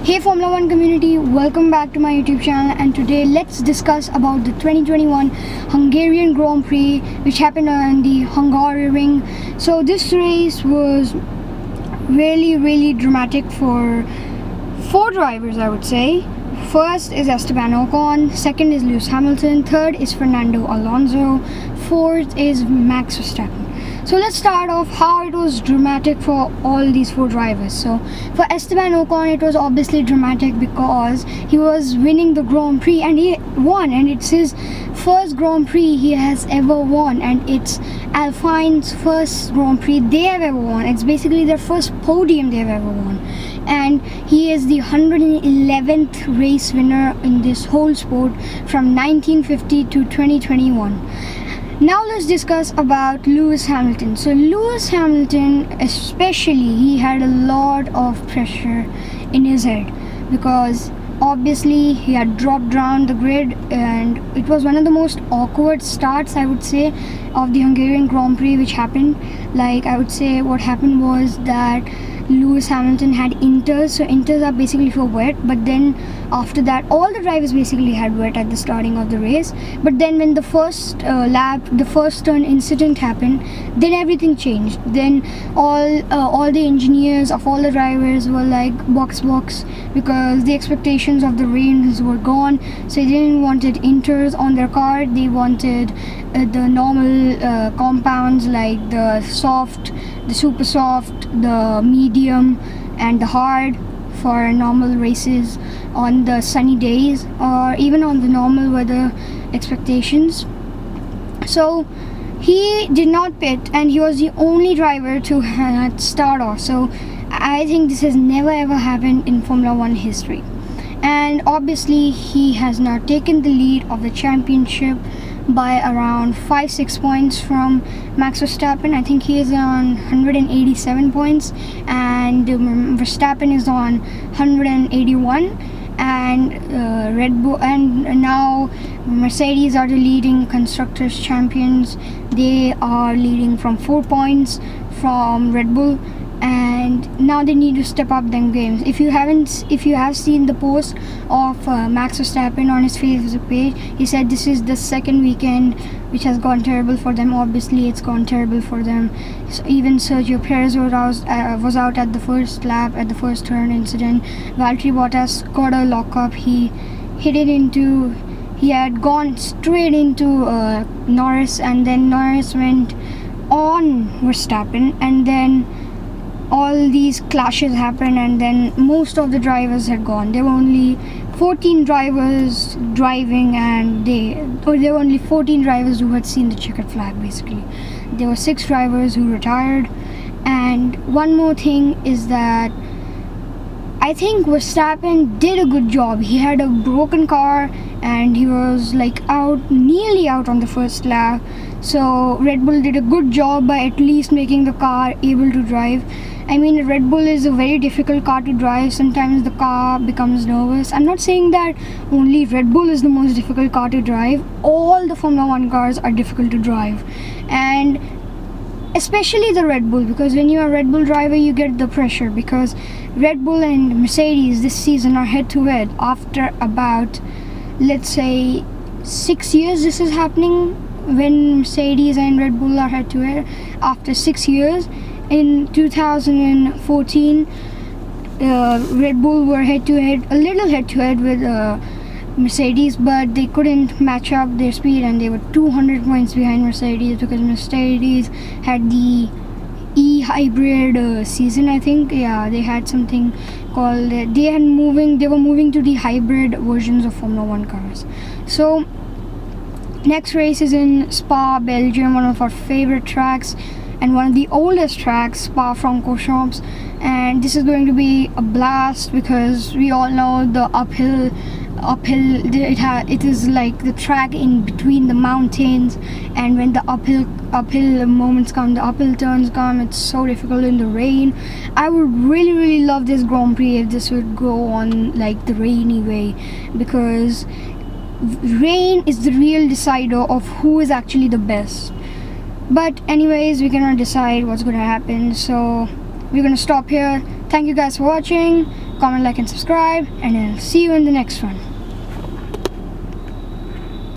Hey Formula 1 community, welcome back to my YouTube channel, and today let's discuss about the 2021 Hungarian Grand Prix which happened on the Hungarian. So this race was really dramatic for four drivers, I would say. First is Esteban Ocon, second is Lewis Hamilton, third is Fernando Alonso, fourth is Max Verstappen. So let's start off how it was dramatic for all these four drivers. So for Esteban Ocon, it was obviously dramatic because he was winning the Grand Prix and he won, and it's his first Grand Prix he has ever won, and it's Alpine's first Grand Prix they have ever won. It's basically their first podium they've ever won, and he is the 111th race winner in this whole sport from 1950 to 2021. Now let's discuss about Lewis Hamilton. So Lewis Hamilton, especially, he had a lot of pressure in his head because obviously he had dropped down the grid, and it was one of the most awkward starts, I would say, of the Hungarian Grand Prix which happened. Like, I would say what happened was that Lewis Hamilton had inters. So inters are basically for wet, but then after that all the drivers basically had wet at the starting of the race. But then when the first the first turn incident happened, then everything changed. Then all the engineers of all the drivers were like box because the expectations of the rains were gone, so they didn't wanted inters on their car. They wanted the normal compounds like the soft, the super soft, the medium and the hard for normal races on the sunny days or even on the normal weather expectations. So he did not pit, and he was the only driver to start off. So I think this has never ever happened in Formula 1 history, and obviously he has now taken the lead of the championship by around 5-6 points from Max Verstappen. I think he is on 187 points and Verstappen is on 181, and Red Bull and now Mercedes are the leading constructors champions. They are leading from 4 points from Red Bull, and now they need to step up them games. If you have seen the post of Max Verstappen on his Facebook page, he said this is the second weekend which has gone terrible for them. Obviously it's gone terrible for them. So even Sergio Perez was out at the first lap at the first turn incident. Valtteri Bottas got a lockup. He had gone straight into Norris, and then Norris went on Verstappen, and then all these clashes happened, and then most of the drivers had gone. There were only 14 drivers driving, and there were only 14 drivers who had seen the checkered flag. Basically, there were 6 drivers who retired. And one more thing is that I think Verstappen did a good job. He had a broken car and he was like nearly out on the first lap. So Red Bull did a good job by at least making the car able to drive. I mean, Red Bull is a very difficult car to drive. Sometimes the car becomes nervous. I'm not saying that only Red Bull is the most difficult car to drive. All the Formula 1 cars are difficult to drive, and especially the Red Bull, because when you're a Red Bull driver you get the pressure, because Red Bull and Mercedes this season are head to head after about, let's say, 6 years. This is happening when Mercedes and Red Bull are head to head after 6 years. In 2014 Red Bull were a little head to head with Mercedes, but they couldn't match up their speed, and they were 200 points behind Mercedes because Mercedes had the e-hybrid season, I think. Yeah, they had something called they were moving to the hybrid versions of Formula 1 cars. So next race is in Spa, Belgium, one of our favorite tracks and one of the oldest tracks, Spa-Francorchamps, and this is going to be a blast because we all know the uphill it is like the track in between the mountains, and when the uphill moments come, the uphill turns come, it's so difficult in the rain. I would really love this Grand Prix if this would go on like the rainy way, because rain is the real decider of who is actually the best. But anyways, we cannot decide what's going to happen, so we're going to stop here. Thank you guys for watching. comment, like, and subscribe, and I'll see you in the next one.